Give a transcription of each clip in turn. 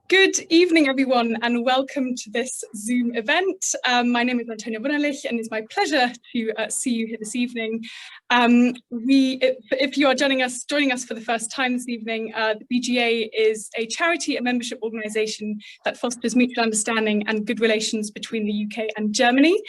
Good evening, everyone, and welcome to this Zoom event. My name is Antonia Wunderlich, and it's my pleasure to see you here this evening. If you are joining us for the first time this evening, the BGA is a charity and membership organisation that fosters mutual understanding and good relations between the UK and Germany.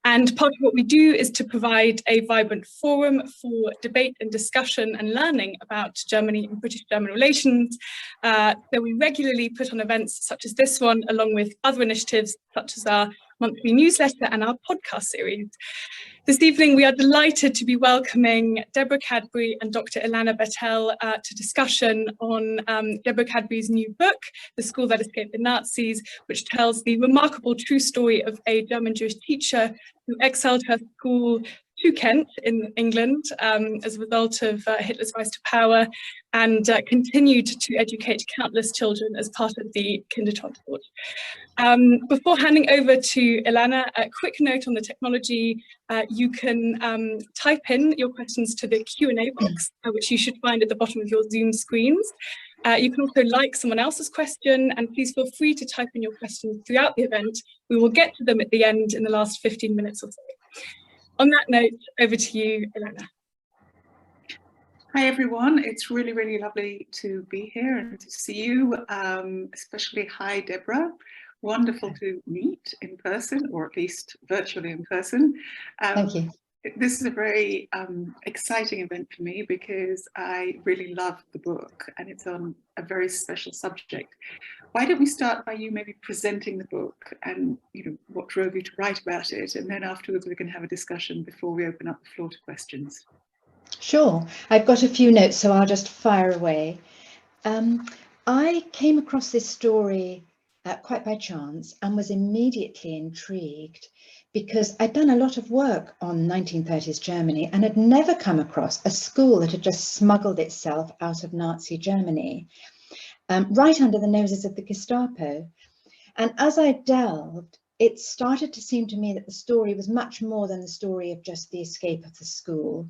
And part of what we do is to provide a vibrant forum for debate and discussion and learning about Germany and British-German relations. So we regularly put on events such as this one, along with other initiatives such as our monthly newsletter and our podcast series. This evening, we are delighted to be welcoming Deborah Cadbury and Dr. Ilana Bettel to discussion on Deborah Cadbury's new book, The School That Escaped the Nazis, which tells the remarkable true story of a German Jewish teacher who exiled her school to Kent in England as a result of Hitler's rise to power, and continued to educate countless children as part of the Kindertransport. Before handing over to Ilana, a quick note on the technology. You can type in your questions to the Q&A box, which you should find at the bottom of your Zoom screens. You can also like someone else's question, and please feel free to type in your questions throughout the event. We will get to them at the end in the last 15 minutes or so. On that note, over to you, Ilana. Hi everyone, it's really lovely to be here and to see you, especially hi Deborah. Wonderful to meet in person, or at least virtually in person. Thank you. This is a very exciting event for me because I really love the book and it's on a very special subject. Why don't we start by you maybe presenting the book and what drove you to write about it, and then afterwards we can have a discussion before we open up the floor to questions. Sure, I've got a few notes, so I'll just fire away. I came across this story quite by chance and was immediately intrigued because I'd done a lot of work on 1930s Germany and had never come across a school that had just smuggled itself out of Nazi Germany, right under the noses of the Gestapo. And as I delved, it started to seem to me that the story was much more than the story of just the escape of the school.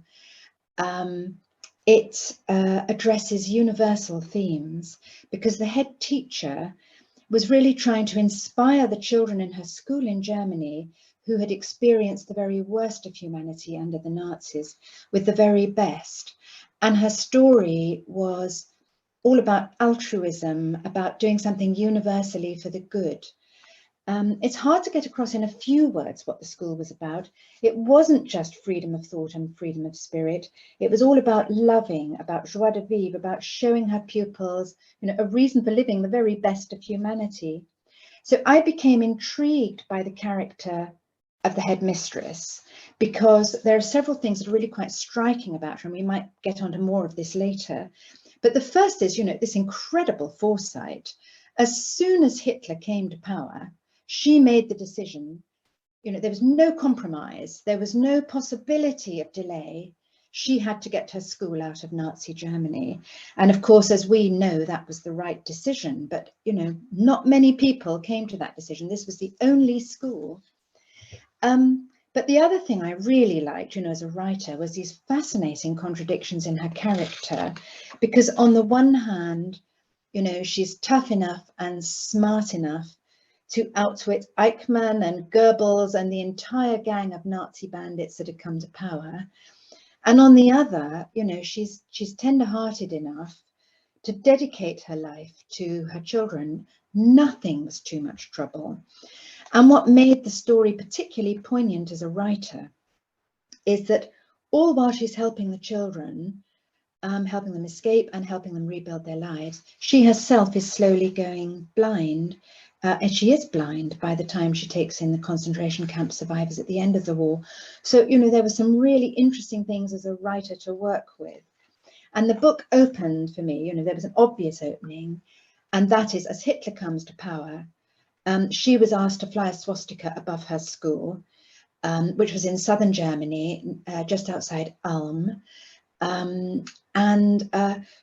It addresses universal themes because the head teacher was really trying to inspire the children in her school in Germany who had experienced the very worst of humanity under the Nazis with the very best. And her story was all about altruism, about doing something universally for the good. It's hard to get across in a few words what the school was about. It wasn't just freedom of thought and freedom of spirit. It was all about loving, about joie de vivre, about showing her pupils, a reason for living the very best of humanity. So I became intrigued by the character of the headmistress because there are several things that are really quite striking about her, and we might get onto more of this later. But the first is, this incredible foresight. As soon as Hitler came to power, she made the decision, there was no compromise, there was no possibility of delay. She had to get her school out of Nazi Germany. And of course, as we know, that was the right decision. But, not many people came to that decision. This was the only school. But the other thing I really liked, as a writer, was these fascinating contradictions in her character. Because on the one hand, she's tough enough and smart enough to outwit Eichmann and Goebbels and the entire gang of Nazi bandits that had come to power. And on the other, she's tender-hearted enough to dedicate her life to her children. Nothing was too much trouble. And what made the story particularly poignant as a writer is that all while she's helping the children, helping them escape and helping them rebuild their lives, she herself is slowly going blind. And she is blind by the time she takes in the concentration camp survivors at the end of the war. So, there were some really interesting things as a writer to work with. And the book opened for me, there was an obvious opening, and that is as Hitler comes to power, she was asked to fly a swastika above her school, which was in southern Germany, just outside Ulm. And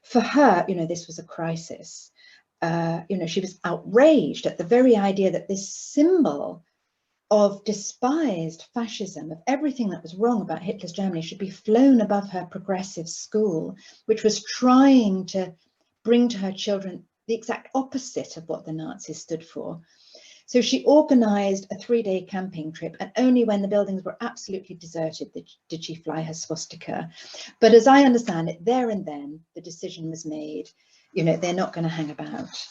for her, this was a crisis. She was outraged at the very idea that this symbol of despised fascism, of everything that was wrong about Hitler's Germany, should be flown above her progressive school, which was trying to bring to her children the exact opposite of what the Nazis stood for. So she organized a 3-day camping trip, and only when the buildings were absolutely deserted did she fly her swastika. But as I understand it, there and then the decision was made, you know, they're not going to hang about.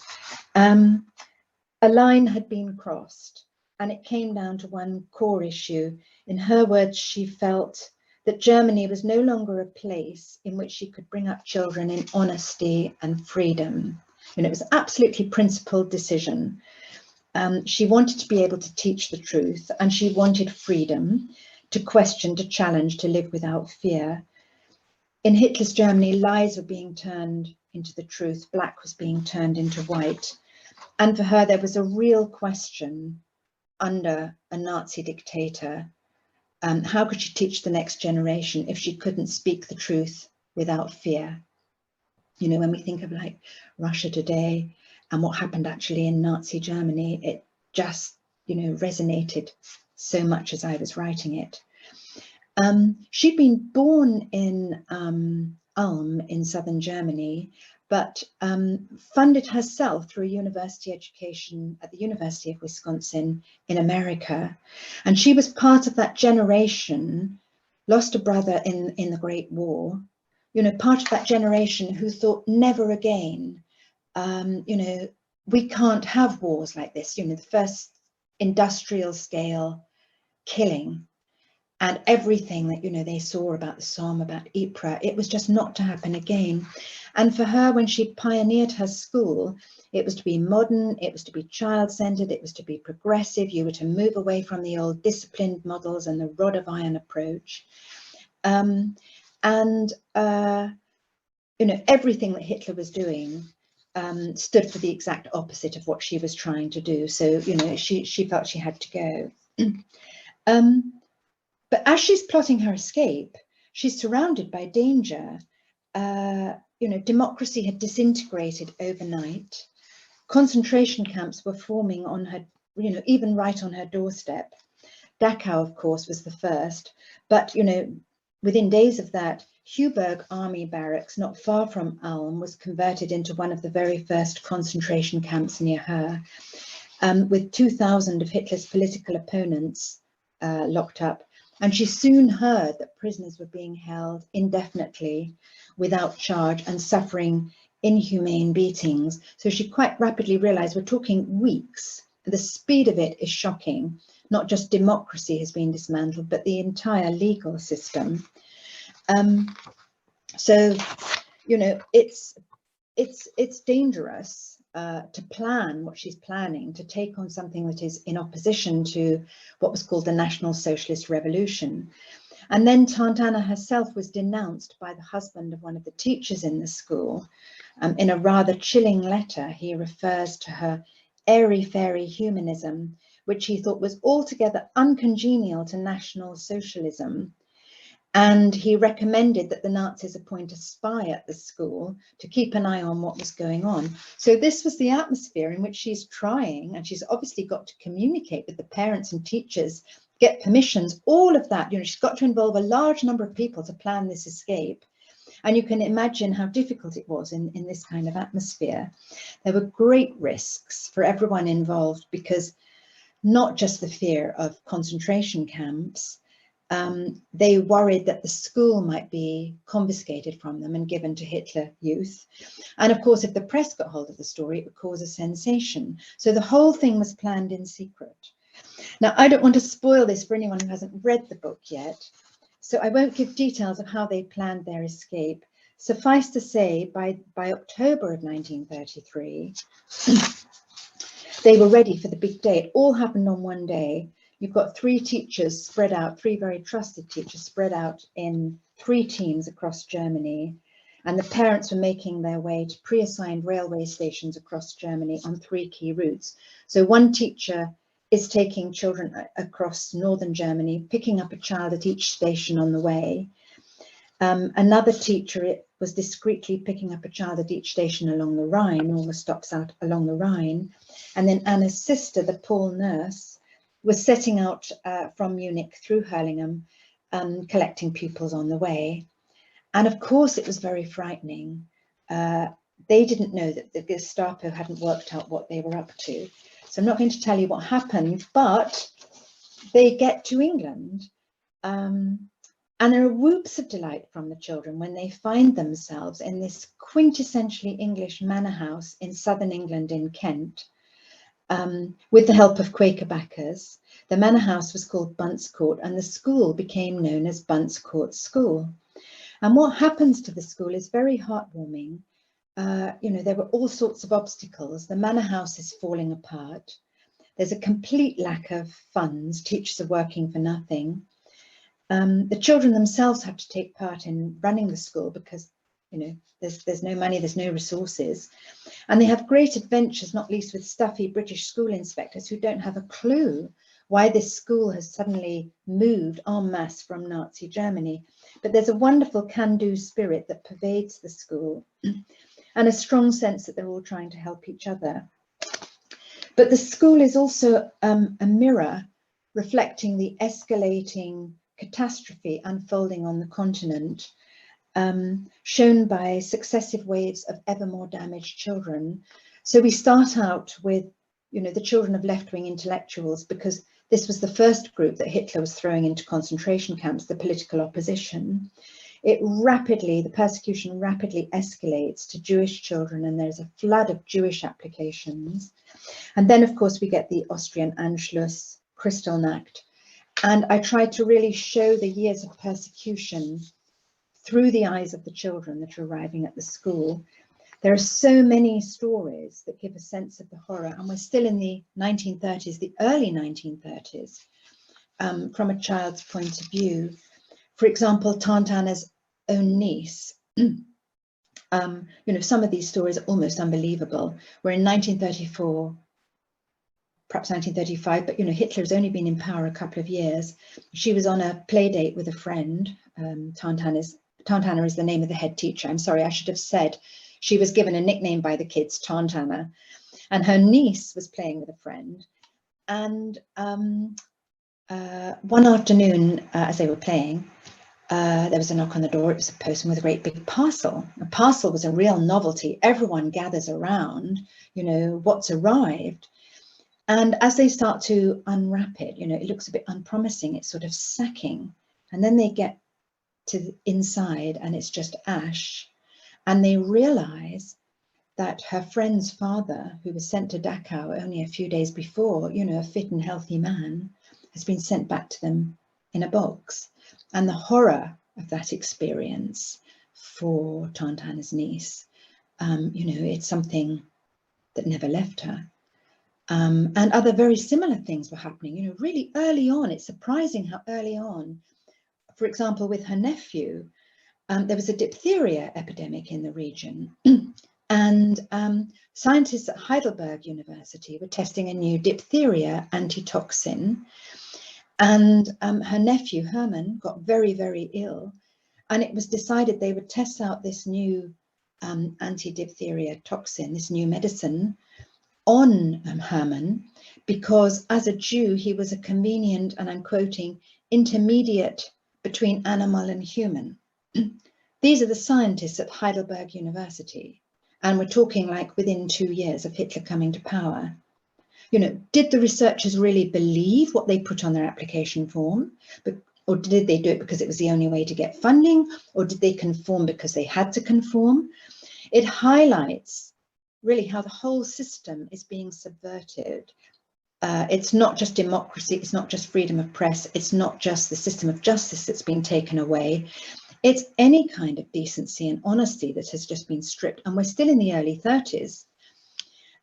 A line had been crossed, and it came down to one core issue. In her words, she felt that Germany was no longer a place in which she could bring up children in honesty and freedom. And it was an absolutely principled decision. She wanted to be able to teach the truth, and she wanted freedom to question, to challenge, to live without fear. In Hitler's Germany, lies were being turned into the truth, black was being turned into white. And for her, there was a real question under a Nazi dictator. How could she teach the next generation if she couldn't speak the truth without fear? You know, when we think of like Russia today and what happened actually in Nazi Germany, it just, you know, resonated so much as I was writing it. She'd been born in Ulm in southern Germany, but funded herself through a university education at the University of Wisconsin in America. And she was part of that generation, lost a brother in the Great War, you know, part of that generation who thought never again, you know, we can't have wars like this, you know, the first industrial scale killing. And everything that, you know, they saw about the Somme, about Ypres, it was just not to happen again. And for her, when she pioneered her school, it was to be modern, it was to be child-centered, it was to be progressive. You were to move away from the old disciplined models and the rod of iron approach. You know, everything that Hitler was doing stood for the exact opposite of what she was trying to do. So, you know, she felt she had to go. But as she's plotting her escape, she's surrounded by danger. You know, democracy had disintegrated overnight. Concentration camps were forming on her, you know, even right on her doorstep. Dachau, of course, was the first. But, you know, within days of that, Heuberg Army Barracks, not far from Ulm, was converted into one of the very first concentration camps near her, with 2,000 of Hitler's political opponents locked up. And she soon heard that prisoners were being held indefinitely without charge and suffering inhumane beatings. So she quite rapidly realized we're talking weeks. The speed of it is shocking. Not just democracy has been dismantled, but the entire legal system. So, you know, it's dangerous to plan what she's planning, to take on something that is in opposition to what was called the National Socialist Revolution. And then Tantana herself was denounced by the husband of one of the teachers in the school. In a rather chilling letter, he refers to her airy-fairy humanism, which he thought was altogether uncongenial to National Socialism. And he recommended that the Nazis appoint a spy at the school to keep an eye on what was going on. So this was the atmosphere in which she's trying, and she's obviously got to communicate with the parents and teachers, get permissions, all of that. You know, she's got to involve a large number of people to plan this escape. And you can imagine how difficult it was in this kind of atmosphere. There were great risks for everyone involved, because not just the fear of concentration camps, they worried that the school might be confiscated from them and given to Hitler Youth. And of course, if the press got hold of the story, it would cause a sensation. So the whole thing was planned in secret. Now, I don't want to spoil this for anyone who hasn't read the book yet, so I won't give details of how they planned their escape. Suffice to say, by October of 1933, they were ready for the big day. It all happened on one day. You've got 3 teachers spread out, 3 very trusted teachers spread out in 3 teams across Germany. And the parents were making their way to pre-assigned railway stations across Germany on 3 key routes. So one teacher is taking children across northern Germany, picking up a child at each station on the way. Another teacher was discreetly picking up a child at each station along the Rhine, all the stops out along the Rhine. And then Anna's sister, the Paul nurse, was setting out from Munich through Hurlingham, collecting pupils on the way. And of course, it was very frightening. they didn't know that the Gestapo hadn't worked out what they were up to. So I'm not going to tell you what happened, but they get to England. And there are whoops of delight from the children when they find themselves in this quintessentially English manor house in southern England in Kent, with the help of Quaker backers. The manor house was called Bunce Court, and the school became known as Bunce Court School. And what happens to the school is very heartwarming. You know, there were all sorts of obstacles. The manor house is falling apart. There's a complete lack of funds. Teachers are working for nothing. The children themselves have to take part in running the school because, you know, there's no money, there's no resources. And they have great adventures, not least with stuffy British school inspectors who don't have a clue why this school has suddenly moved en masse from Nazi Germany. But there's a wonderful can-do spirit that pervades the school and a strong sense that they're all trying to help each other. But the school is also a mirror reflecting the escalating catastrophe unfolding on the continent, shown by successive waves of ever more damaged children. So we start out with, you know, the children of left-wing intellectuals, because this was the first group that Hitler was throwing into concentration camps, the political opposition. The persecution rapidly escalates to Jewish children, and there's a flood of Jewish applications. And then, of course, we get the Austrian Anschluss, Kristallnacht. And I tried to really show the years of persecution through the eyes of the children that are arriving at the school. There are so many stories that give a sense of the horror, and we're still in the 1930s, the early 1930s, from a child's point of view. For example, Tante Anna's own niece. You know, some of these stories are almost unbelievable. We're in 1934, perhaps 1935, but you know, Hitler's only been in power a couple of years. She was on a play date with a friend. Tante Anna is the name of the head teacher. I'm sorry, I should have said she was given a nickname by the kids, Tante Anna, and her niece was playing with a friend. And one afternoon, as they were playing, there was a knock on the door. It was a postman with a great big parcel. A parcel was a real novelty. Everyone gathers around, you know, what's arrived. And as they start to unwrap it, you know, it looks a bit unpromising. It's sort of sacking. And then they get to the inside and it's just ash. And they realize that her friend's father, who was sent to Dachau only a few days before, you know, a fit and healthy man, has been sent back to them in a box. And the horror of that experience for Tante Anna's niece, you know, it's something that never left her. And other very similar things were happening, you know, really early on. It's surprising how early on, for example, with her nephew, there was a diphtheria epidemic in the region. And scientists at Heidelberg University were testing a new diphtheria antitoxin. And her nephew, Herman, got very, very ill. And it was decided they would test out this new anti-diphtheria toxin, this new medicine, on Herman, because as a Jew, he was a convenient, and I'm quoting, intermediate between animal and human. These are the scientists at Heidelberg University. And we're talking like within 2 years of Hitler coming to power. You know, did the researchers really believe what they put on their application form? Or did they do it because it was the only way to get funding? Or did they conform because they had to conform? It highlights really how the whole system is being subverted. It's not just democracy, it's not just freedom of press, it's not just the system of justice that's been taken away. It's any kind of decency and honesty that has just been stripped, and we're still in the early 30s.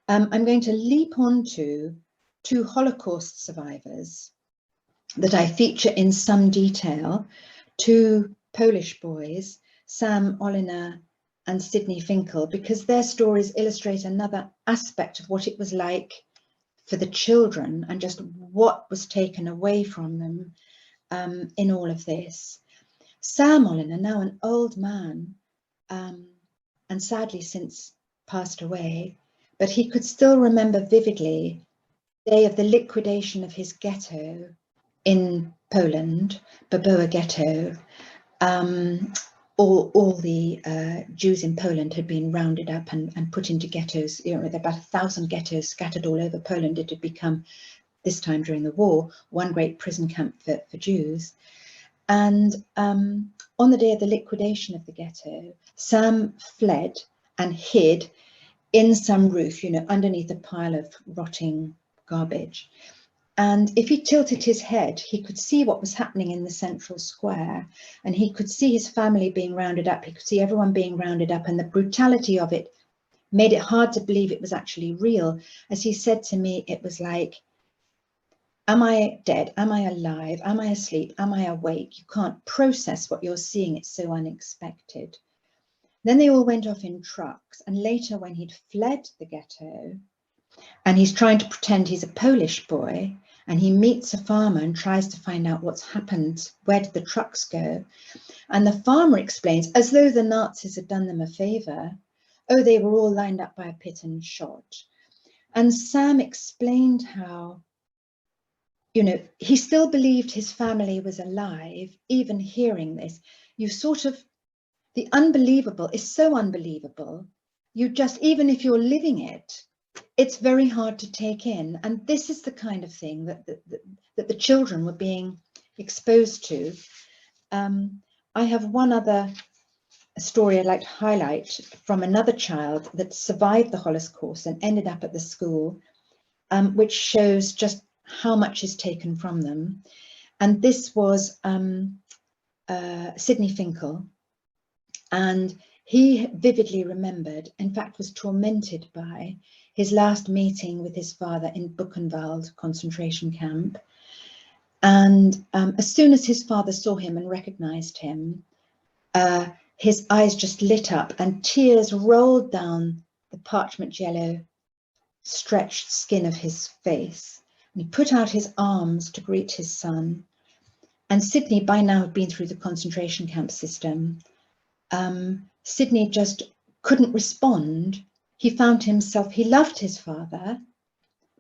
I'm going to leap on to 2 Holocaust survivors that I feature in some detail, 2 Polish boys, Sam Oliner and Sidney Finkel, because their stories illustrate another aspect of what it was like for the children and just what was taken away from them in all of this. Sam Oliner, now an old man, and sadly since passed away, but he could still remember vividly the day of the liquidation of his ghetto in Poland, Baboa Ghetto. all the Jews in Poland had been rounded up and put into ghettos. You know, there were about 1,000 ghettos scattered all over Poland. It had become, this time during the war, one great prison camp for Jews. And on the day of the liquidation of the ghetto, Sam fled and hid in some roof, you know, underneath a pile of rotting garbage. And if he tilted his head, he could see what was happening in the central square, and he could see his family being rounded up. He could see everyone being rounded up, and the brutality of it made it hard to believe it was actually real. As he said to me, it was like, am I dead? Am I alive? Am I asleep? Am I awake? You can't process what you're seeing. It's so unexpected. Then they all went off in trucks. And later, when he'd fled the ghetto and he's trying to pretend he's a Polish boy, and he meets a farmer and tries to find out what's happened, where did the trucks go? And the farmer explains, as though the Nazis had done them a favor, oh, they were all lined up by a pit and shot. And Sam explained how, you know, he still believed his family was alive, even hearing this. You sort of, the unbelievable is so unbelievable. You just, even if you're living it, it's very hard to take in. And this is the kind of thing that the children were being exposed to. I have one other story I'd like to highlight from another child that survived the Holocaust and ended up at the school, which shows just how much is taken from them. And this was Sidney Finkel. And he vividly remembered, in fact, was tormented by his last meeting with his father in Buchenwald concentration camp. And as soon as his father saw him and recognized him, his eyes just lit up and tears rolled down the parchment yellow stretched skin of his face. And he put out his arms to greet his son. And Sidney by now had been through the concentration camp system. Sidney just couldn't respond. He found himself, he loved his father,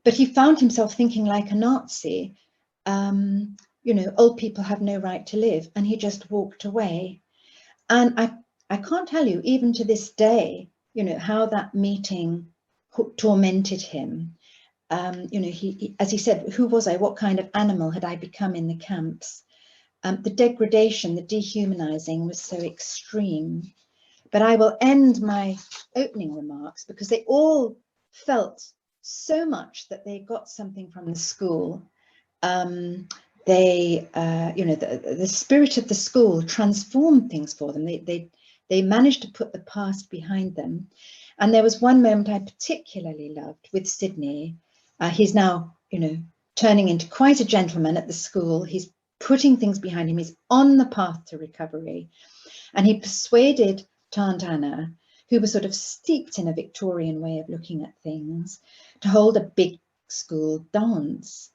but he found himself thinking like a Nazi, you know, old people have no right to live. And he just walked away. And I can't tell you, even to this day, you know, how that meeting tormented him. You know, he, as he said, who was I? What kind of animal had I become in the camps? The degradation, the dehumanizing was so extreme. But I will end my opening remarks because they all felt so much that they got something from the school. They, you know, the spirit of the school transformed things for them. They managed to put the past behind them. And there was one moment I particularly loved with Sidney. He's now, you know, turning into quite a gentleman at the school. He's putting things behind him. He's on the path to recovery. And he persuaded Aunt Anna, who was sort of steeped in a Victorian way of looking at things, to hold a big school dance.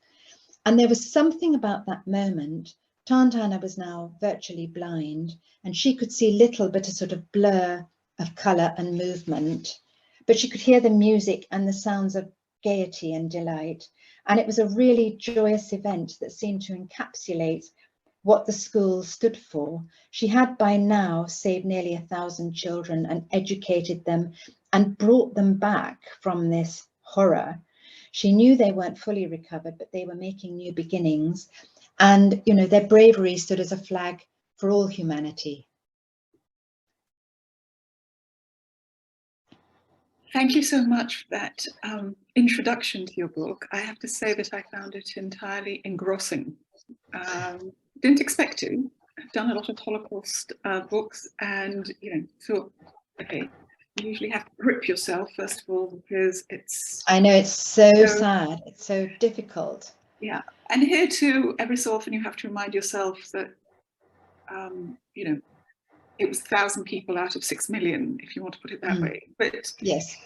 And there was something about that moment. Aunt Anna was now virtually blind, and she could see little but a sort of blur of colour and movement, but she could hear the music and the sounds of gaiety and delight. And it was a really joyous event that seemed to encapsulate what the school stood for. She had by now saved nearly 1,000 children and educated them and brought them back from this horror. She knew they weren't fully recovered, but they were making new beginnings. And, you know, their bravery stood as a flag for all humanity. Thank you so much for that introduction to your book. I have to say that I found it entirely engrossing. Didn't expect to. I've done a lot of Holocaust books, and you know, thought, okay, you usually have to grip yourself first of all because it's. I know, it's so sad. It's so difficult. Yeah, and here too, every so often you have to remind yourself that, you know, it was 1,000 people out of 6 million, if you want to put it that way. But yes,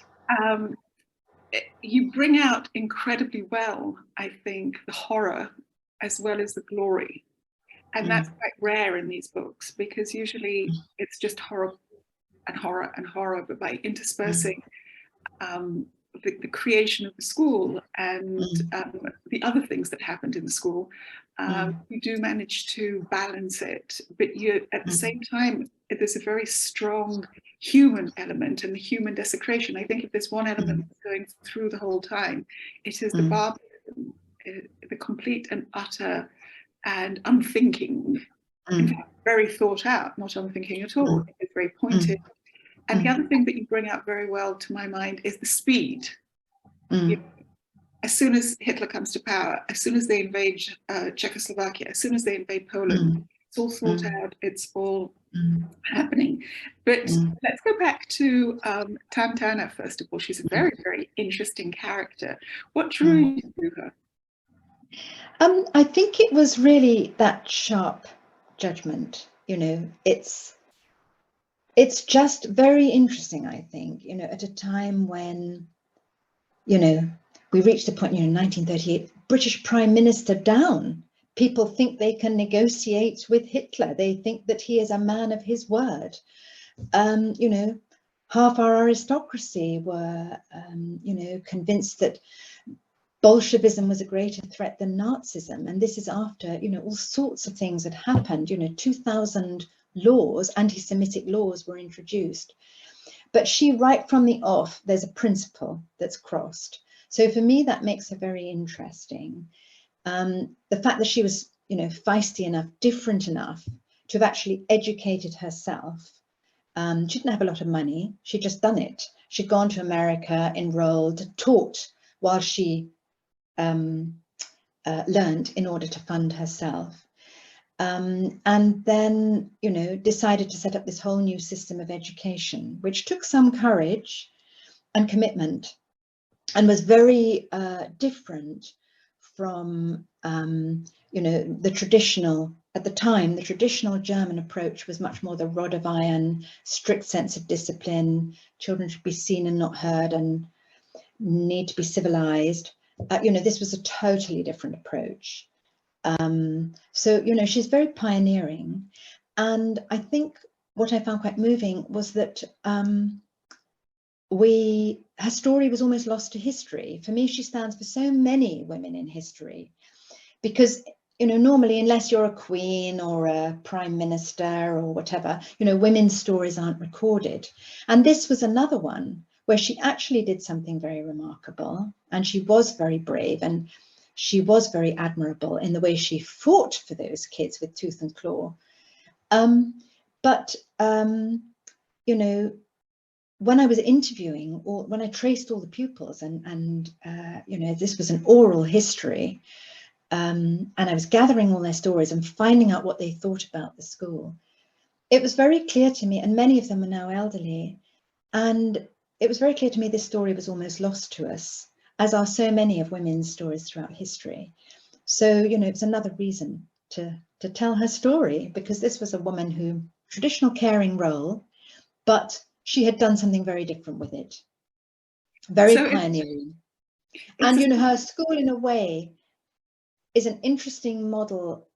you bring out incredibly well, I think, the horror as well as the glory. And that's quite rare in these books, because usually it's just horror and horror and horror, but by interspersing the creation of the school and the other things that happened in the school, You do manage to balance it, but you at the same time, there's a very strong human element and the human desecration. I think if there's one element that's going through the whole time, it is the barbarism, the complete and utter and unthinking, in fact, very thought out, not unthinking at all. It's very pointed. And the other thing that you bring out very well to my mind is the speed. You know, as soon as Hitler comes to power, as soon as they invade Czechoslovakia, as soon as they invade Poland, it's all thought out, it's all happening. But let's go back to Tantana, first of all. She's a very, very interesting character. What drew you to her? I think it was really that sharp judgment. You know, it's just very interesting, I think, you know, at a time when, you know, we reached the point, you know, 1938, British Prime Minister down. People think they can negotiate with Hitler. They think that he is a man of his word. You know, half our aristocracy were, you know, convinced that Bolshevism was a greater threat than Nazism. And this is after, you know, all sorts of things had happened. You know, 2000 laws, anti-Semitic laws were introduced. But she, right from the off, there's a principle that's crossed. So for me, that makes her very interesting. The fact that she was, you know, feisty enough, different enough to have actually educated herself. She didn't have a lot of money. She'd just done it. She'd gone to America, enrolled, taught while she learned in order to fund herself. And then, you know, decided to set up this whole new system of education, which took some courage and commitment and was very different from, you know, the traditional, at the time, the traditional German approach was much more the rod of iron, strict sense of discipline. Children should be seen and not heard and need to be civilized. You know, this was a totally different approach. So, you know, she's very pioneering. And I think what I found quite moving was that her story was almost lost to history. For me, she stands for so many women in history, because, you know, normally, unless you're a queen or a prime minister or whatever, you know, women's stories aren't recorded. And this was another one where she actually did something very remarkable, and she was very brave, and she was very admirable in the way she fought for those kids with tooth and claw. You know, when I was interviewing, or when I traced all the pupils, and you know, this was an oral history, and I was gathering all their stories and finding out what they thought about the school, it was very clear to me, and many of them are now elderly, and it was very clear to me this story was almost lost to us, as are so many of women's stories throughout history. So, you know, it's another reason to tell her story, because this was a woman who, traditional caring role, but she had done something very different with it. Very pioneering. And, you know, her school, in a way, is an interesting model,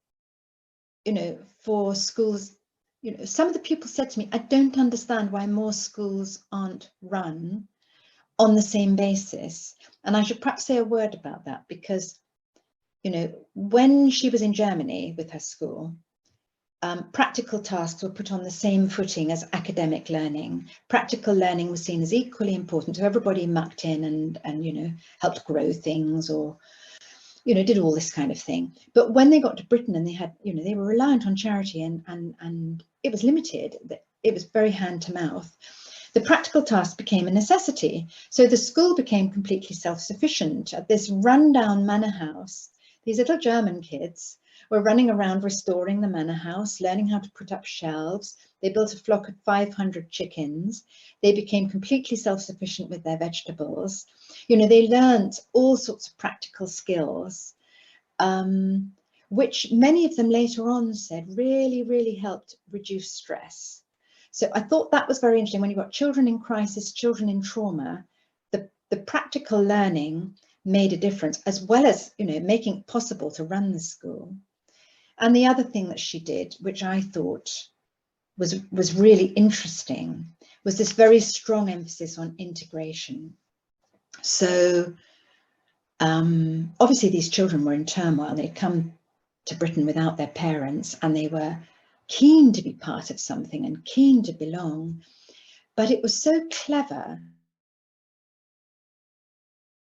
you know, for schools. You know, some of the pupils said to me, I don't understand why more schools aren't run on the same basis. And I should perhaps say a word about that, because, you know, when she was in Germany with her school, practical tasks were put on the same footing as academic learning. Practical learning was seen as equally important, so everybody mucked in and you know, helped grow things, or, you know, did all this kind of thing. But when they got to Britain and they had, you know, they were reliant on charity, and it was limited. It was very hand to mouth. The practical task became a necessity. So the school became completely self-sufficient. At this rundown manor house, these little German kids were running around restoring the manor house, learning how to put up shelves. They built a flock of 500 chickens. They became completely self-sufficient with their vegetables. You know, they learned all sorts of practical skills, which many of them later on said really, really helped reduce stress. So I thought that was very interesting. When you've got children in crisis, children in trauma, the practical learning made a difference, as well as, you know, making it possible to run the school. And the other thing that she did, which I thought was really interesting, was this very strong emphasis on integration. So obviously these children were in turmoil. They'd come to Britain without their parents, and they were keen to be part of something and keen to belong. But it was so clever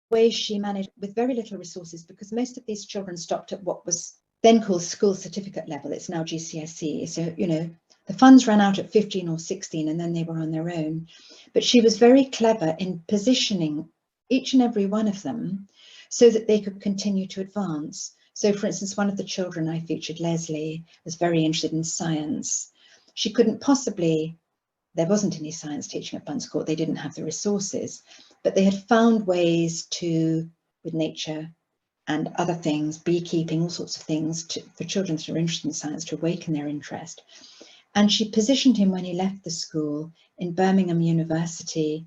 the way she managed with very little resources, because most of these children stopped at what was then called school certificate level. It's now GCSE. So, you know, the funds ran out at 15 or 16 and then they were on their own. But she was very clever in positioning each and every one of them so that they could continue to advance. So, for instance, one of the children I featured, Leslie, was very interested in science. She couldn't possibly, there wasn't any science teaching at Buns Court, they didn't have the resources, but they had found ways to, with nature and other things, beekeeping, all sorts of things, for children that are interested in science, to awaken their interest. And she positioned him when he left the school in Birmingham University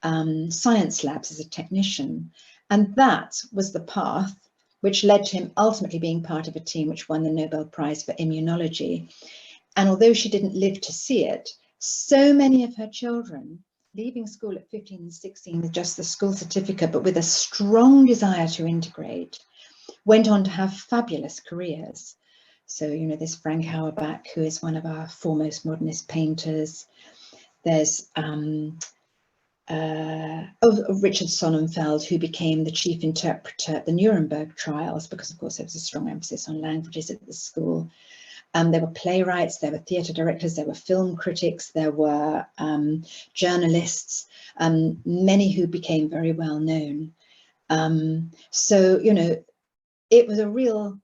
science labs as a technician. And that was the path which led to him ultimately being part of a team which won the Nobel Prize for Immunology. And although she didn't live to see it, so many of her children, leaving school at 15 and 16 with just the school certificate, but with a strong desire to integrate, went on to have fabulous careers. So, you know, there's Frank Auerbach, who is one of our foremost modernist painters. There's Richard Sonnenfeld, who became the chief interpreter at the Nuremberg trials, because of course there was a strong emphasis on languages at the school. There were playwrights, there were theatre directors, there were film critics, there were journalists, many who became very well known. So, you know, it was a real,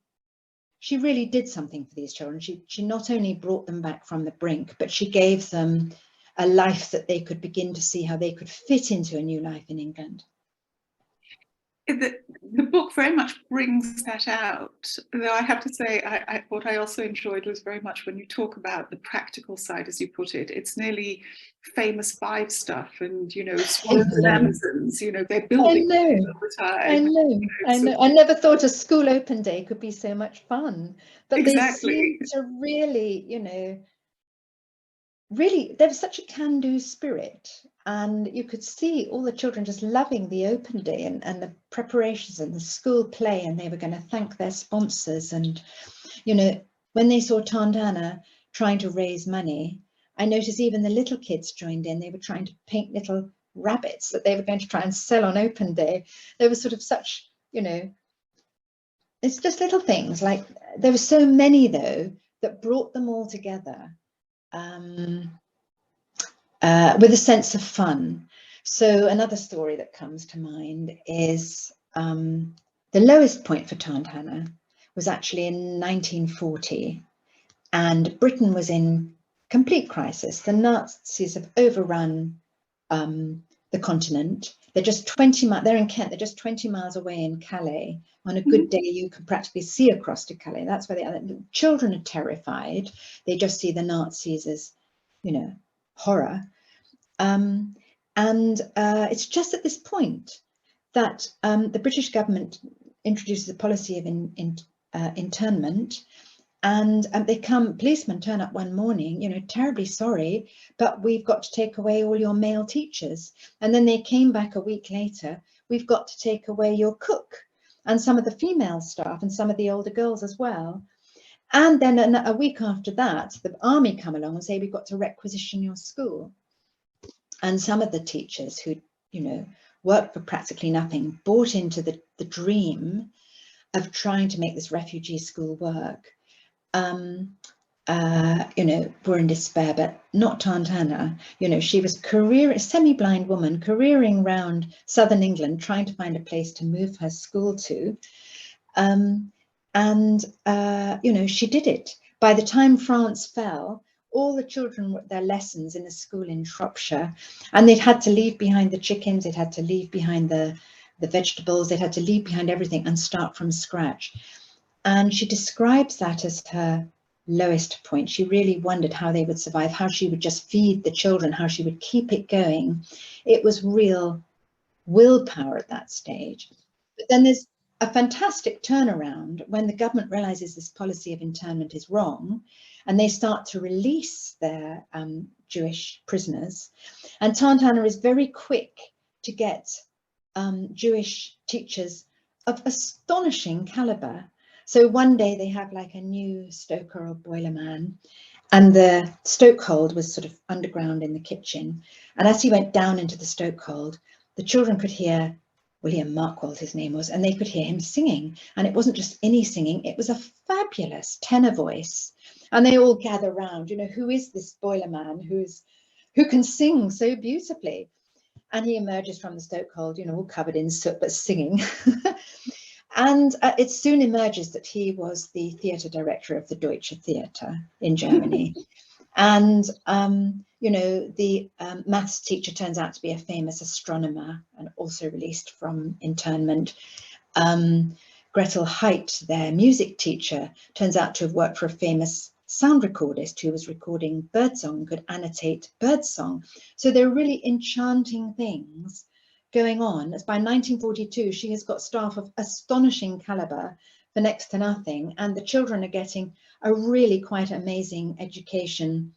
she really did something for these children. She not only brought them back from the brink, but she gave them a life that they could begin to see how they could fit into a new life in England. The book very much brings that out, though I have to say what I also enjoyed was very much when you talk about the practical side, as you put it. It's nearly famous five stuff, and, you know, swallows and Amazons, you know, they're building all the time. I know. I never thought a school open day could be so much fun, but exactly. They seem to really, you know, really, there was such a can-do spirit, and you could see all the children just loving the open day and the preparations and the school play, and they were going to thank their sponsors. And, you know, when they saw Tante Anna trying to raise money, I noticed even the little kids joined in. They were trying to paint little rabbits that they were going to try and sell on open day. There was sort of such, you know, it's just little things. Like, there were so many though that brought them all together with a sense of fun. So another story that comes to mind is the lowest point for Tante Hannah was actually in 1940, and Britain was in complete crisis. The Nazis have overrun the continent. They're just 20 miles, they're in Kent, they're just 20 miles away in Calais. On a good day, you can practically see across to Calais. That's where they are. The children are terrified. They just see the Nazis as, you know, horror. It's just at this point that the British government introduces a policy of internment, and policemen turn up one morning, you know, terribly sorry, but we've got to take away all your male teachers. And then they came back a week later, we've got to take away your cook and some of the female staff and some of the older girls as well. And then a week after that, the army come along and say, we've got to requisition your school. And some of the teachers who, you know, worked for practically nothing, bought into the dream of trying to make this refugee school work. You know, were in despair, but not Tante Hannah. You know, she was a semi-blind woman careering around southern England, trying to find a place to move her school to. You know, she did it. By the time France fell, all the children were at their lessons in a school in Shropshire, and they'd had to leave behind the chickens, they'd had to leave behind the vegetables, they'd had to leave behind everything and start from scratch. And she describes that as her lowest point. She really wondered how they would survive, how she would just feed the children, how she would keep it going. It was real willpower at that stage. But then there's a fantastic turnaround when the government realizes this policy of internment is wrong, and they start to release their Jewish prisoners. And Tante Hannah is very quick to get Jewish teachers of astonishing caliber. So one day they have like a new stoker or boiler man, and the stokehold was sort of underground in the kitchen. And as he went down into the stokehold, the children could hear William Markwald, his name was, and they could hear him singing. And it wasn't just any singing, it was a fabulous tenor voice. And they all gather round, you know, who is this boiler man who can sing so beautifully? And he emerges from the stokehold, you know, all covered in soot, but singing. And it soon emerges that he was the theatre director of the Deutsche Theatre in Germany. And, you know, the maths teacher turns out to be a famous astronomer and also released from internment. Gretel Haidt, their music teacher, turns out to have worked for a famous sound recordist who was recording birdsong, could annotate birdsong. So there are really enchanting things going on. As by 1942, she has got staff of astonishing caliber for next to nothing, and the children are getting a really quite amazing education,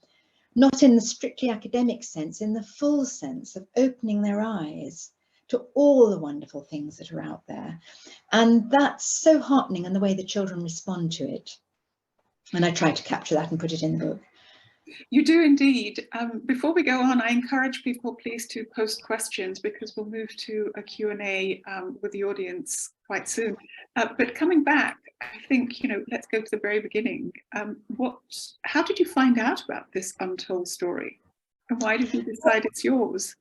not in the strictly academic sense, in the full sense of opening their eyes to all the wonderful things that are out there. And that's so heartening, and the way the children respond to it. And I try to capture that and put it in the book. You do indeed. Before we go on, I encourage people please to post questions, because we'll move to a Q&A with the audience quite soon. But coming back, I think, you know, let's go to the very beginning. How did you find out about this untold story? And why did you decide it's yours?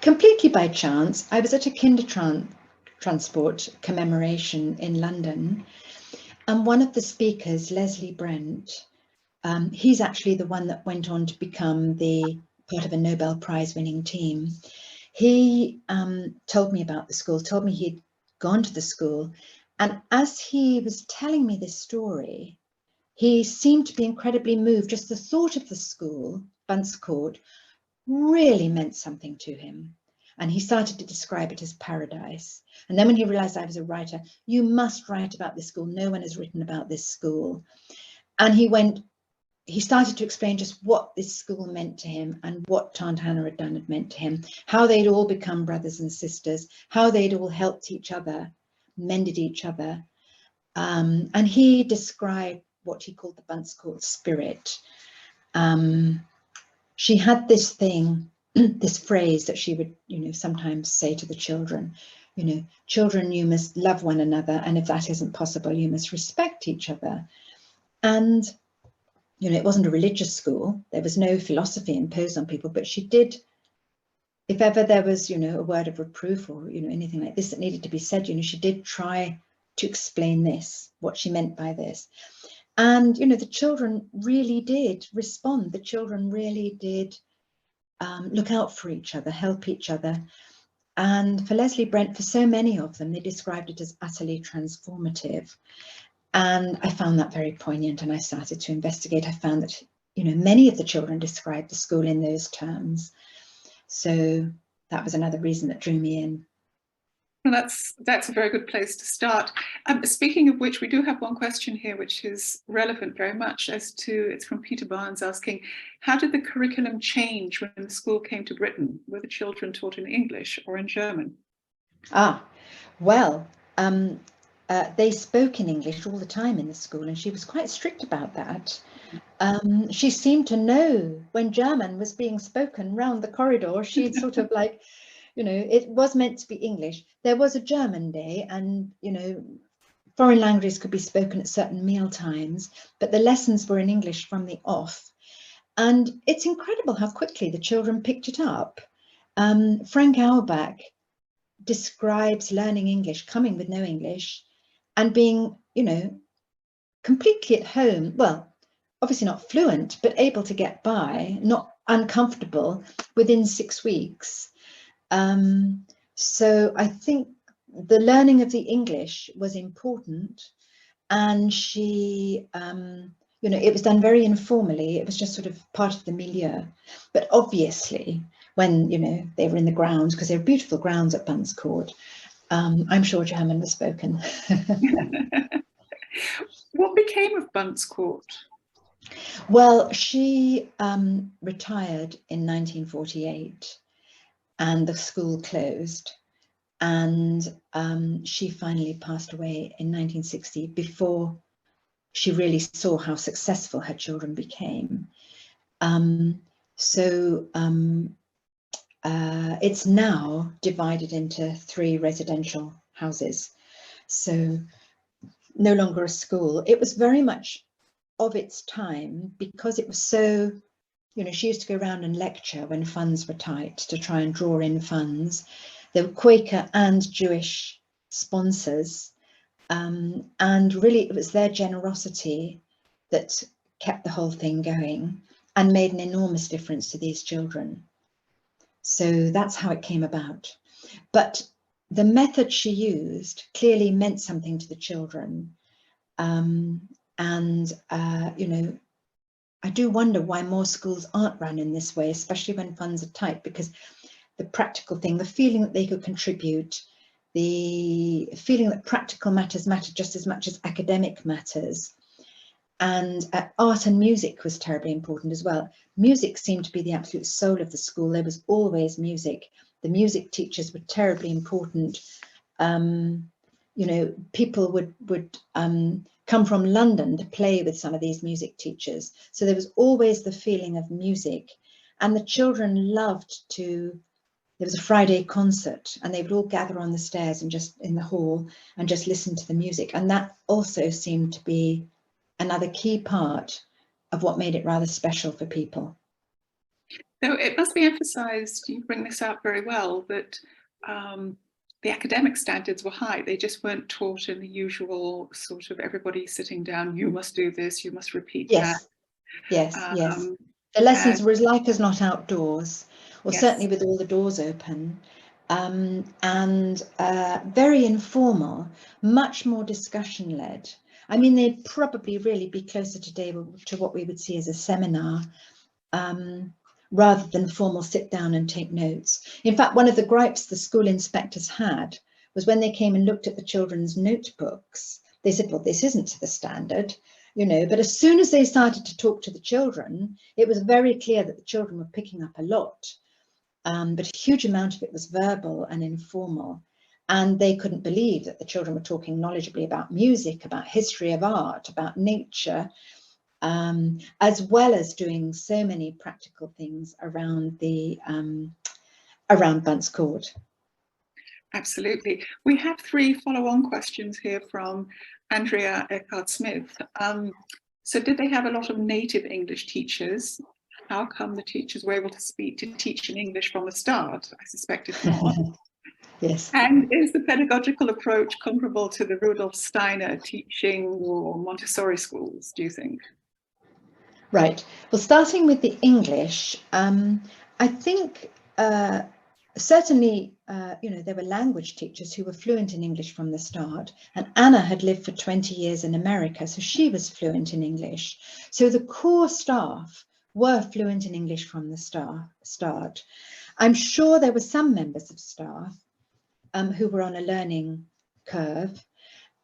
Completely by chance. I was at a Kindertransport commemoration in London, and one of the speakers, Leslie Brent, he's actually the one that went on to become the part of a Nobel Prize winning team. He told me about the school, told me he'd gone to the school, and as he was telling me this story, he seemed to be incredibly moved. Just the thought of the school, Bunce Court, really meant something to him. And he started to describe it as paradise. And then when he realized I was a writer, you must write about this school. No one has written about this school. And he started to explain just what this school meant to him, and what Tante Hannah had done had meant to him, how they'd all become brothers and sisters, how they'd all helped each other, mended each other. And he described what he called the Bunce Court spirit. She had this thing, this phrase that she would, you know, sometimes say to the children, you know, children, you must love one another, and if that isn't possible, you must respect each other. And, you know, it wasn't a religious school. There was no philosophy imposed on people, but she did, if ever there was, you know, a word of reproof or, you know, anything like this that needed to be said, you know, she did try to explain this, what she meant by this. And, you know, the children really did respond. The children really did look out for each other, help each other. And for Leslie Brent, for so many of them, they described it as utterly transformative. And I found that very poignant, and I started to investigate. I found that, you know, many of the children described the school in those terms. So that was another reason that drew me in. Well, that's a very good place to start. Speaking of which, we do have one question here which is relevant very much it's from Peter Barnes asking, how did the curriculum change when the school came to Britain? Were the children taught in English or in German? Well, they spoke in English all the time in the school, and she was quite strict about that. She seemed to know when German was being spoken round the corridor. She'd sort of like, you know, it was meant to be English. There was a German day, and, you know, foreign languages could be spoken at certain meal times, but the lessons were in English from the off. And it's incredible how quickly the children picked it up. Frank Auerbach describes learning English, coming with no English, and being, you know, completely at home. Well, obviously not fluent, but able to get by, not uncomfortable within 6 weeks. So I think the learning of the English was important, and she, you know, it was done very informally. It was just sort of part of the milieu. But obviously, when, you know, they were in the grounds, because there are beautiful grounds at Bunce Court, I'm sure German was spoken. What became of Bunce Court? Well, she retired in 1948, and the school closed. and she finally passed away in 1960 before she really saw how successful her children became. It's now divided into 3 residential houses, so no longer a school. It was very much of its time because it was so, you know, she used to go around and lecture when funds were tight to try and draw in funds. There were Quaker and Jewish sponsors, and really it was their generosity that kept the whole thing going and made an enormous difference to these children. So that's how it came about. But the method she used clearly meant something to the children. You know, I do wonder why more schools aren't run in this way, especially when funds are tight, because the practical thing, the feeling that they could contribute, the feeling that practical matters matter just as much as academic matters. And art and music was terribly important as well. Music seemed to be the absolute soul of the school. There was always music. The music teachers were terribly important. You know, people would come from London to play with some of these music teachers. So there was always the feeling of music, and the children loved to, there was a Friday concert and they would all gather on the stairs and just in the hall and just listen to the music. And that also seemed to be another key part of what made it rather special for people. So it must be emphasised, you bring this out very well, that the academic standards were high. They just weren't taught in the usual sort of everybody sitting down, you must do this, you must repeat that. Yes. The lessons were as like as not outdoors, or yes. certainly with all the doors open, and very informal, much more discussion led. I mean, they'd probably really be closer today to what we would see as a seminar, rather than formal sit down and take notes. In fact, one of the gripes the school inspectors had was when they came and looked at the children's notebooks, they said, well, this isn't to the standard, you know, but as soon as they started to talk to the children, it was very clear that the children were picking up a lot, but a huge amount of it was verbal and informal. And they couldn't believe that the children were talking knowledgeably about music, about history of art, about nature, as well as doing so many practical things around the around Bunce Court. Absolutely. We have 3 follow-on questions here from Andrea Eckhart-Smith. So did they have a lot of native English teachers? How come the teachers were able to teach in English from the start? I suspect it's not. Yes. And is the pedagogical approach comparable to the Rudolf Steiner teaching or Montessori schools, do you think? Right. Well, starting with the English, I think certainly, you know, there were language teachers who were fluent in English from the start, and Anna had lived for 20 years in America, so she was fluent in English. So the core staff were fluent in English from the start. I'm sure there were some members of staff who were on a learning curve.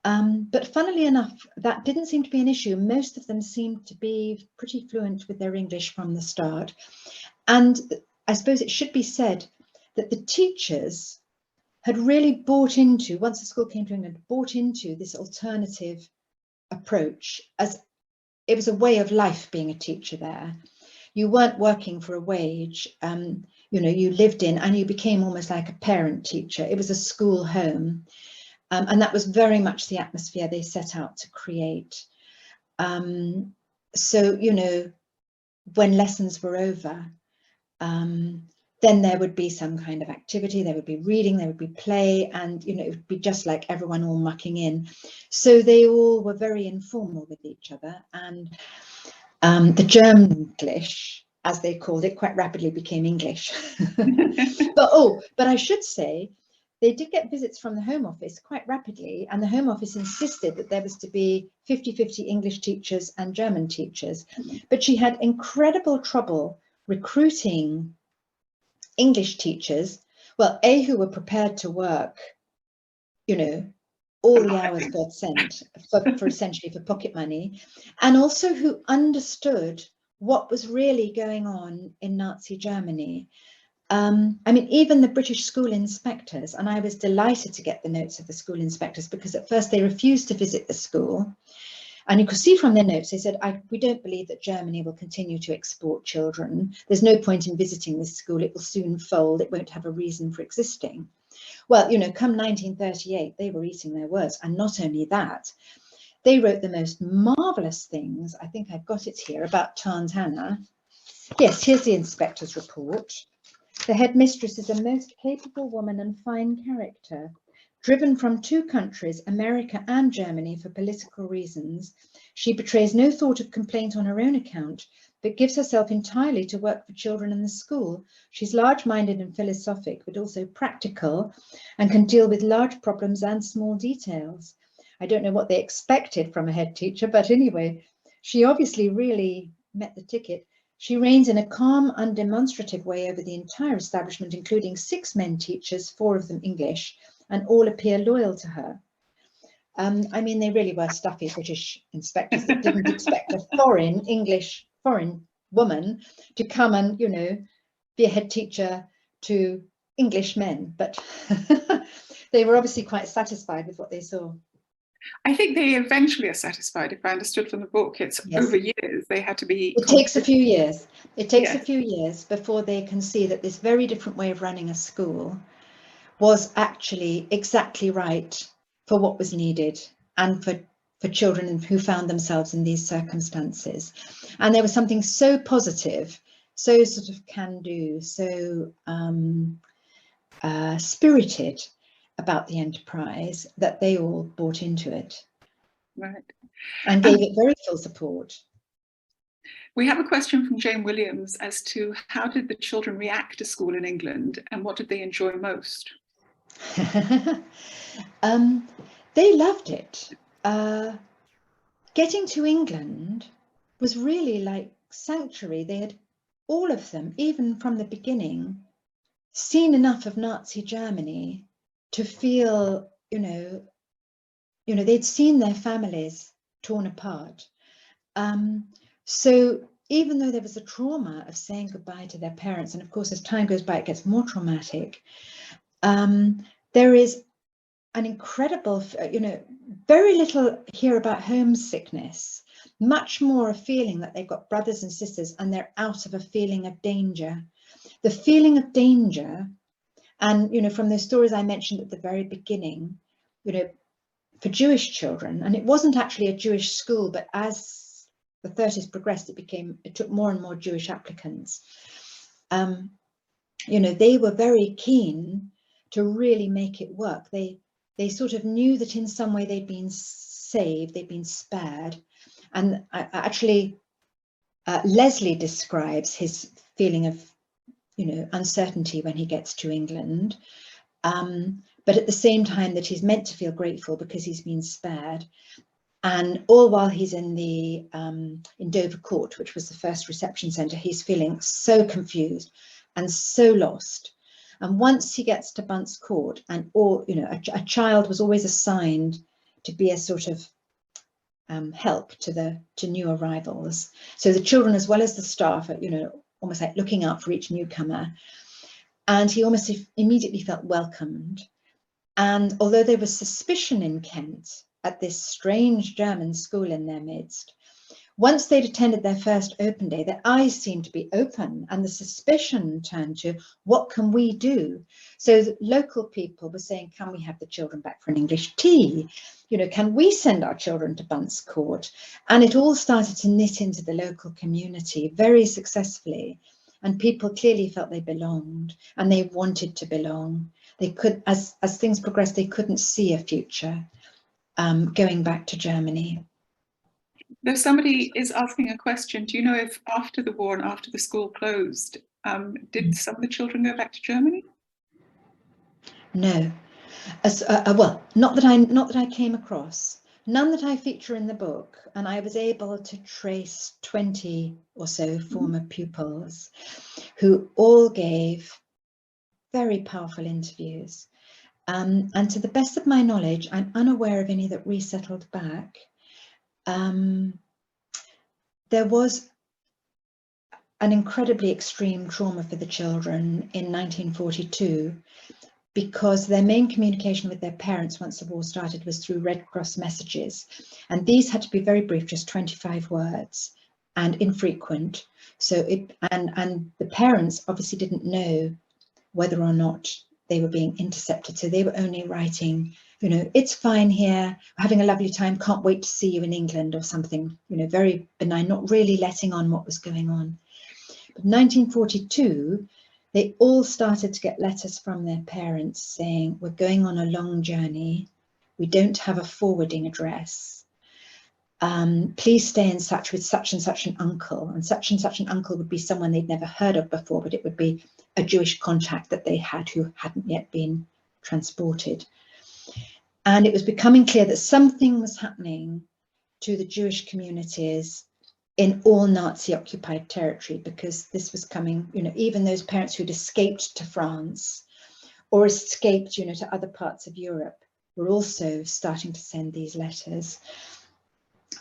But funnily enough, that didn't seem to be an issue. Most of them seemed to be pretty fluent with their English from the start. And I suppose it should be said that the teachers had really bought into, once the school came to England, bought into this alternative approach, as it was a way of life being a teacher there. You weren't working for a wage, you know, you lived in, and you became almost like a parent teacher. It was a school home. And that was very much the atmosphere they set out to create. So, you know, when lessons were over, then there would be some kind of activity, there would be reading, there would be play, and, you know, it would be just like everyone all mucking in. So they all were very informal with each other. And the German-English, as they called it, quite rapidly became English. But I should say, they did get visits from the Home Office quite rapidly, and the Home Office insisted that there was to be 50-50 English teachers and German teachers. But she had incredible trouble recruiting English teachers, well, who were prepared to work, you know, all the hours God sent for essentially for pocket money, and also who understood what was really going on in Nazi Germany. I mean, even the British school inspectors, and I was delighted to get the notes of the school inspectors, because at first they refused to visit the school. And you could see from their notes, they said, we don't believe that Germany will continue to export children. There's no point in visiting this school. It will soon fold. It won't have a reason for existing. Well, you know, come 1938, they were eating their words. And not only that, they wrote the most marvellous things. I think I've got it here about Tante Hannah. Yes, here's the inspector's report. The headmistress is a most capable woman and fine character. Driven from two countries, America and Germany, for political reasons, she betrays no thought of complaint on her own account, but gives herself entirely to work for children in the school. She's large-minded and philosophic, but also practical, and can deal with large problems and small details. I don't know what they expected from a head teacher, but anyway, she obviously really met the ticket. She reigns in a calm, undemonstrative way over the entire establishment, including 6 men teachers, 4 of them English, and all appear loyal to her. I mean, they really were stuffy British inspectors that didn't expect a foreign woman to come and, you know, be a head teacher to English men, but they were obviously quite satisfied with what they saw. I think they eventually are satisfied, if I understood from the book. It's over years. They had to be... It takes a few years. It takes a few years before they can see that this very different way of running a school was actually exactly right for what was needed and for children who found themselves in these circumstances. And there was something so positive, so sort of can-do, so spirited about the enterprise that they all bought into it. Right. And gave it very full support. We have a question from Jane Williams as to how did the children react to school in England and what did they enjoy most? They loved it. Getting to England was really like sanctuary. They had, all of them, even from the beginning, seen enough of Nazi Germany to feel, you know, they'd seen their families torn apart. So even though there was a trauma of saying goodbye to their parents, and of course, as time goes by, it gets more traumatic, there is an incredible, you know, very little here about homesickness, much more a feeling that they've got brothers and sisters and they're out of a feeling of danger. The feeling of danger, and, you know, from the stories I mentioned at the very beginning, you know, for Jewish children, and it wasn't actually a Jewish school, but as the 30s progressed, it took more and more Jewish applicants. You know, they were very keen to really make it work. They sort of knew that in some way they'd been saved, they'd been spared. And actually, Leslie describes his feeling of, you know, uncertainty when he gets to England. But at the same time that he's meant to feel grateful because he's been spared. And all while he's in the in Dover Court, which was the first reception centre, he's feeling so confused and so lost. And once he gets to Bunce Court, and all, you know, a child was always assigned to be a sort of help to new arrivals. So the children, as well as the staff, are, you know, almost like looking out for each newcomer. And he almost immediately felt welcomed. And although there was suspicion in Kent at this strange German school in their midst, once they'd attended their first open day, their eyes seemed to be open and the suspicion turned to, what can we do? So the local people were saying, can we have the children back for an English tea? You know, can we send our children to Bunce Court? And it all started to knit into the local community very successfully. And people clearly felt they belonged and they wanted to belong. They could, as things progressed, they couldn't see a future going back to Germany. Though somebody is asking a question, do you know if after the war and after the school closed, did some of the children go back to Germany? No, well, not that I came across. None that I feature in the book, and I was able to trace 20 or so former pupils who all gave very powerful interviews. And to the best of my knowledge, I'm unaware of any that resettled back. There was an incredibly extreme trauma for the children in 1942, because their main communication with their parents once the war started was through Red Cross messages. And these had to be very brief, just 25 words and infrequent. So and the parents obviously didn't know whether or not they were being intercepted. So they were only writing, you know, it's fine here, having a lovely time, can't wait to see you in England, or something, you know, very benign, not really letting on what was going on. But 1942, they all started to get letters from their parents saying, we're going on a long journey, we don't have a forwarding address, please stay in touch with such and such an uncle. And such an uncle would be someone they'd never heard of before, but it would be a Jewish contact that they had who hadn't yet been transported. And it was becoming clear that something was happening to the Jewish communities in all Nazi occupied territory, because this was coming, you know, even those parents who'd escaped to France or escaped, you know, to other parts of Europe were also starting to send these letters.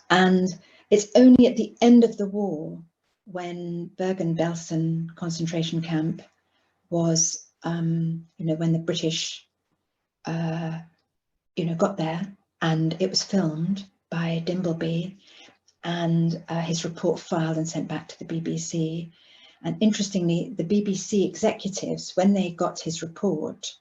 And it's only at the end of the war, when Bergen-Belsen concentration camp was, you know, when the British, you know, got there, and it was filmed by Dimbleby, and his report filed and sent back to the BBC. And interestingly, the BBC executives, when they got his report,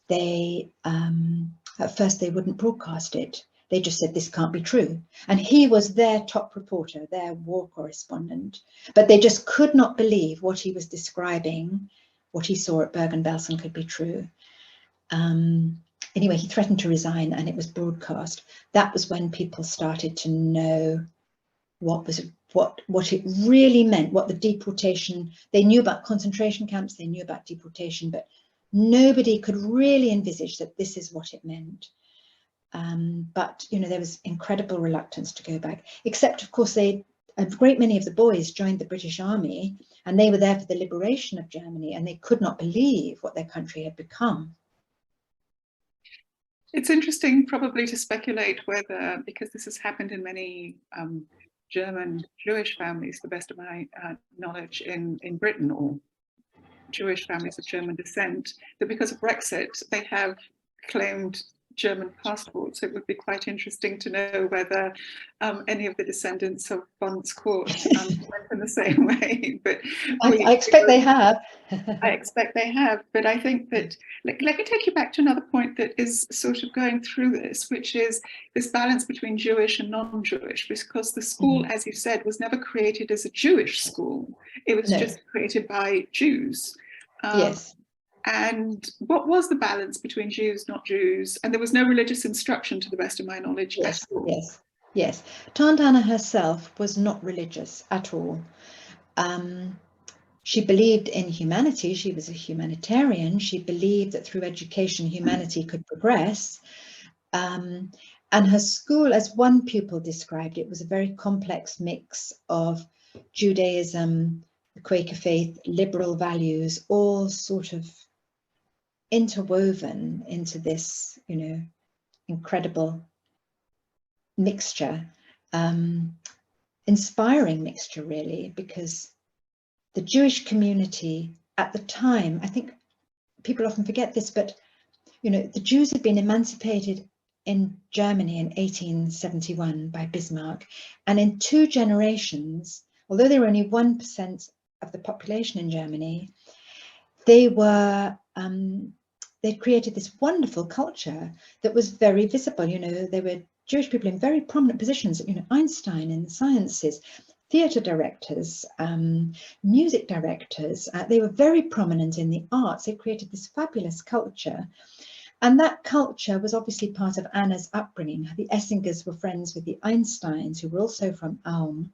they at first they wouldn't broadcast it. They just said, this can't be true. And he was their top reporter, their war correspondent, but they just could not believe what he was describing, what he saw at Bergen-Belsen could be true. Anyway, he threatened to resign, and it was broadcast. That was when people started to know what it really meant, what the deportation, they knew about concentration camps, they knew about deportation, but nobody could really envisage that this is what it meant. But, you know, there was incredible reluctance to go back, except, of course, a great many of the boys joined the British Army, and they were there for the liberation of Germany, and they could not believe what their country had become. It's interesting probably to speculate whether, because this has happened in many German Jewish families, to the best of my knowledge, in Britain, or Jewish families of German descent, that because of Brexit, they have claimed German passports. It would be quite interesting to know whether any of the descendants of Bond's court went in the same way. But I expect they have. I expect they have. But I think that, let me take you back to another point that is sort of going through this, which is this balance between Jewish and non-Jewish, because the school, as you said, was never created as a Jewish school. It was just created by Jews. Yes. And what was the balance between Jews, not Jews? And there was no religious instruction, to the best of my knowledge, yes, at all. Yes, yes. Tante Anna herself was not religious at all. She believed in humanity. She was a humanitarian. She believed that through education, humanity could progress. And her school, as one pupil described it, was a very complex mix of Judaism, the Quaker faith, liberal values, all sort of interwoven into this, you know, incredible mixture, inspiring mixture, really, because the Jewish community at the time, I think people often forget this, but, you know, the Jews had been emancipated in Germany in 1871 by Bismarck, and in 2 generations, although they were only 1% of the population in Germany, they were they created this wonderful culture that was very visible. You know, there were Jewish people in very prominent positions, you know, Einstein in the sciences, theatre directors, music directors. They were very prominent in the arts. They created this fabulous culture. And that culture was obviously part of Anna's upbringing. The Essingers were friends with the Einsteins, who were also from Ulm.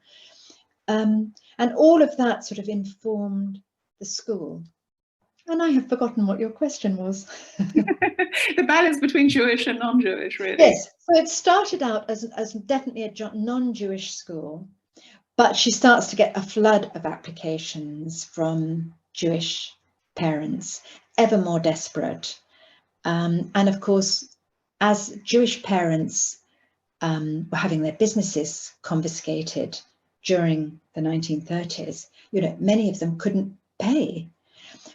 And all of that sort of informed the school. And I have forgotten what your question was. The balance between Jewish and non-Jewish, really. Yes, so it started out as definitely a non-Jewish school, but she starts to get a flood of applications from Jewish parents, ever more desperate. And of course, as Jewish parents were having their businesses confiscated during the 1930s, you know, many of them couldn't pay.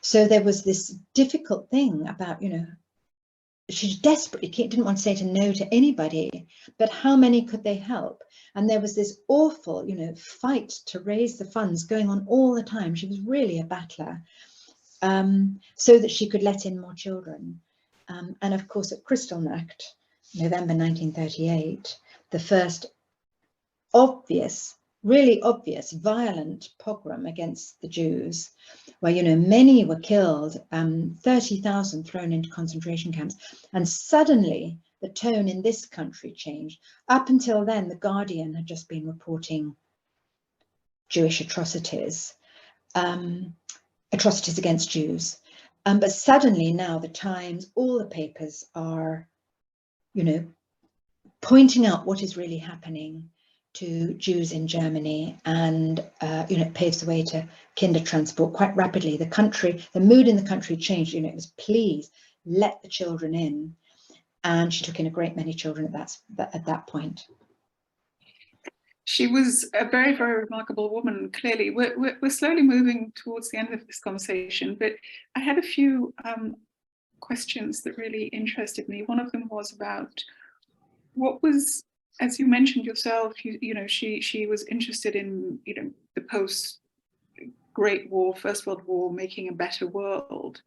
So there was this difficult thing about, you know, she desperately didn't want to say no to anybody, but how many could they help? And there was this awful, you know, fight to raise the funds going on all the time. She was really a battler, so that she could let in more children. And of course, at Kristallnacht, November 1938, the first obvious, really obvious, violent pogrom against the Jews, where, you know, many were killed, 30,000 thrown into concentration camps. And suddenly the tone in this country changed. Up until then, The Guardian had just been reporting Jewish atrocities, atrocities against Jews. But suddenly now the Times, all the papers are, you know, pointing out what is really happening to Jews in Germany, and you know, it paves the way to Kindertransport quite rapidly. The country, the mood in the country changed. You know, it was please let the children in, and she took in a great many children at that point. She was a very, very remarkable woman. Clearly, we're slowly moving towards the end of this conversation, but I had a few questions that really interested me. One of them was about what was, as you mentioned yourself, you know, she was interested in, you know, the post-Great War, First World War, making a better world.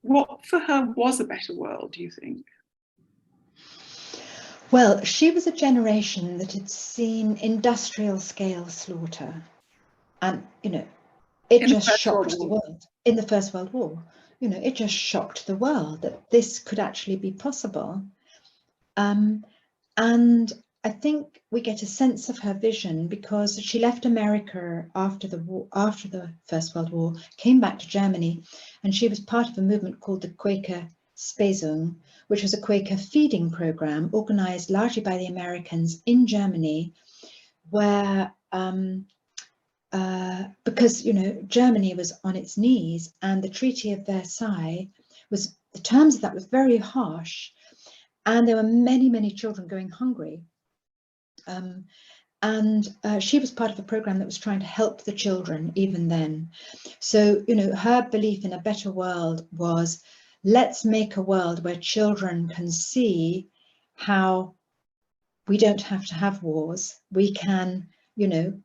What for her was a better world, do you think? Well, she was a generation that had seen industrial scale slaughter, and, you know, it just shocked the world in the First World War. You know, it just shocked the world that this could actually be possible. And I think we get a sense of her vision because she left America after the war, after the First World War, came back to Germany, and she was part of a movement called the Quaker Speisung, which was a Quaker feeding program organized largely by the Americans in Germany, where because, you know, Germany was on its knees, and the Treaty of Versailles was, the terms of that was very harsh, and there were many, many children going hungry. And she was part of a program that was trying to help the children even then. So, you know, her belief in a better world was, let's make a world where children can see how we don't have to have wars. We can, you know,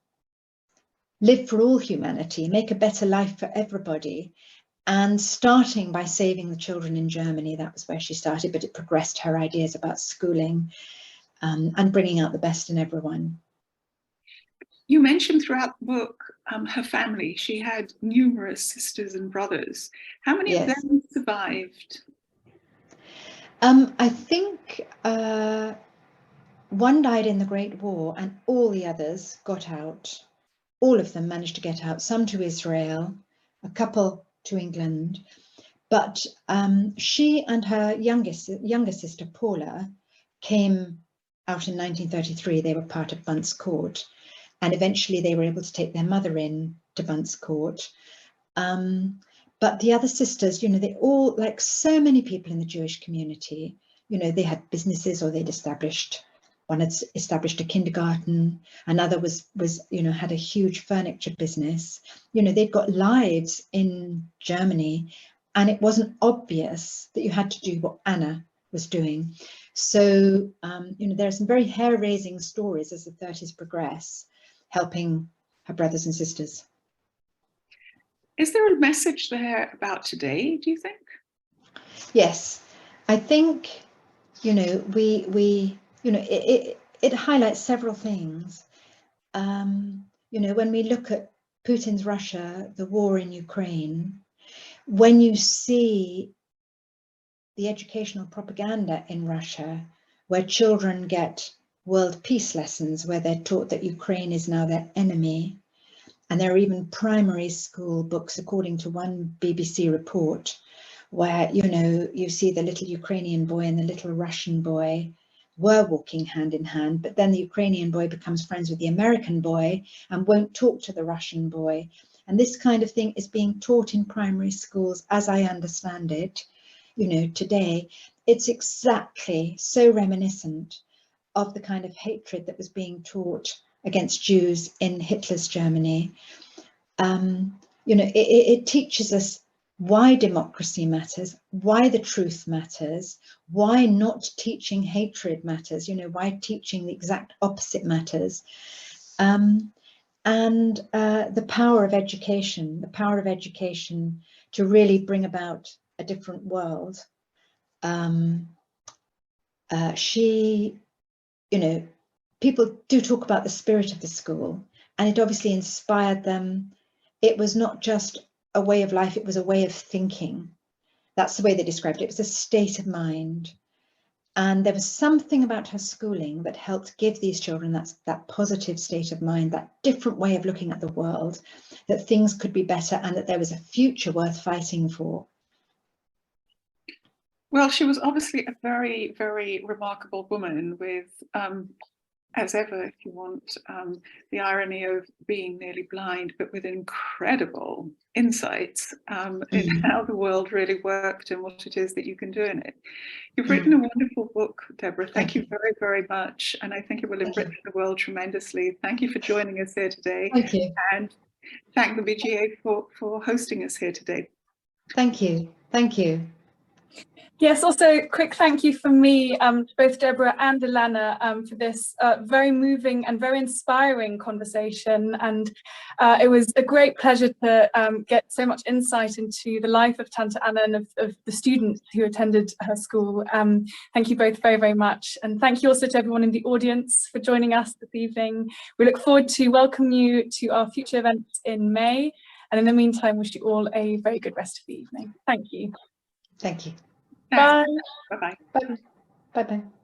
live for all humanity, make a better life for everybody. And starting by saving the children in Germany, that was where she started, but it progressed her ideas about schooling and bringing out the best in everyone. You mentioned throughout the book her family. She had numerous sisters and brothers. How many of them survived? I think one died in the Great War, and all the others got out. All of them managed to get out, some to Israel, a couple to England. But she and her younger sister, Paula, came out in 1933. They were part of Bunce Court. And eventually they were able to take their mother in to Bunce Court. But the other sisters, you know, they all, like so many people in the Jewish community, you know, they had businesses, or they'd established, one had established a kindergarten, another was, you know, had a huge furniture business. You know, they'd got lives in Germany, and it wasn't obvious that you had to do what Anna was doing. So, you know, there are some very hair-raising stories as the 30s progress, helping her brothers and sisters. Is there a message there about today, do you think? Yes, I think, you know, we you know, it highlights several things. You know, when we look at Putin's Russia, the war in Ukraine, when you see the educational propaganda in Russia, where children get world peace lessons, where they're taught that Ukraine is now their enemy. And there are even primary school books, according to one BBC report, where, you know, you see the little Ukrainian boy and the little Russian boy were walking hand in hand, but then the Ukrainian boy becomes friends with the American boy and won't talk to the Russian boy. And this kind of thing is being taught in primary schools, as I understand it, you know, today. It's exactly so reminiscent of the kind of hatred that was being taught against Jews in Hitler's Germany. You know, it teaches us why democracy matters, why the truth matters, why not teaching hatred matters, you know, why teaching the exact opposite matters. And the power of education to really bring about a different world. She, you know, people do talk about the spirit of the school, and it obviously inspired them. It was not just a way of life, it was a way of thinking. That's the way they described it. It was a state of mind. And there was something about her schooling that helped give these children that positive state of mind, that different way of looking at the world, that things could be better and that there was a future worth fighting for. Well, she was obviously a very, very remarkable woman with, as ever, if you want, the irony of being nearly blind, but with incredible insights in how the world really worked and what it is that you can do in it. You've written a wonderful book, Deborah. Thank you very, very much. And I think it will enrich the world tremendously. Thank you for joining us here today. Thank you. And thank the BGA for hosting us here today. Thank you. Thank you. Yes, also quick thank you from me to both Deborah and Ilana for this very moving and very inspiring conversation. And it was a great pleasure to get so much insight into the life of Tante Anna and of the students who attended her school. Thank you both very, very much. And thank you also to everyone in the audience for joining us this evening. We look forward to welcome you to our future events in May. And in the meantime, wish you all a very good rest of the evening. Thank you. Thank you. Bye. Bye-bye. Bye-bye. Bye-bye.